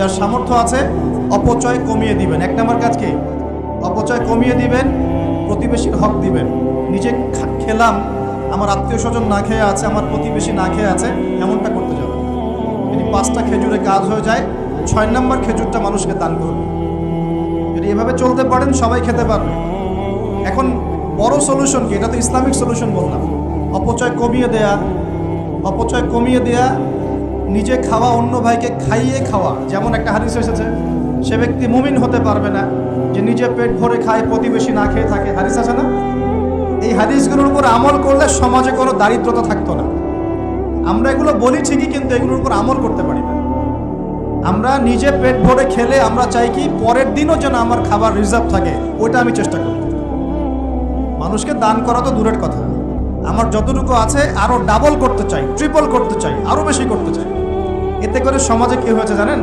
যার সামর্থ্য আছে অপচয় কমিয়ে দিবেন। এক নম্বর কাজ কি? অপচয় কমিয়ে দিবেন, প্রতিবেশীর হক দিবেন। নিজে খেলাম, আমার আত্মীয় স্বজন না খেয়ে আছে, আমার প্রতিবেশী না খেয়ে আছে, এমনটা করতে যাবে। যদি 5টা খেজুরে কাজ হয়ে যায়, 6 নম্বর খেজুরটা মানুষকে দান করবে। যদি এভাবে চলতে পারেন সবাই খেতে পারবে। এখন বড় সলিউশন কি? এটা তো ইসলামিক সলিউশন বললাম। অপচয় কমিয়ে দেয়া, অপচয় কমিয়ে দেয়া, নিজে খাওয়া, অন্য ভাইকে খাইয়ে খাওয়া। যেমন একটা হাদিস এসেছে, সে ব্যক্তি মুমিন হতে পারবে না যে নিজে পেট ভরে খায়, প্রতিবেশী না খেয়ে থাকে। হাদিস আছে না? এই হাদিসগুলোর উপর আমল করলে সমাজে কোনো দারিদ্রতা থাকতো না। আমরা এগুলো বলি ঠিকই, কিন্তু এগুলোর উপর আমল করতে পারি না। আমরা নিজে পেট ভরে খেলে আমরা চাই কি পরের দিনও যেন আমার খাবার রিজার্ভ থাকে, ওইটা আমি চেষ্টা করি। মানুষকে দান করা তো দূরের কথা, আমার যতটুকু আছে আরো ডাবল করতে চাই, ট্রিপল করতে চাই, আরো বেশি করতে চাই। এতে করে সমাজে কি হয়েছে জানেন?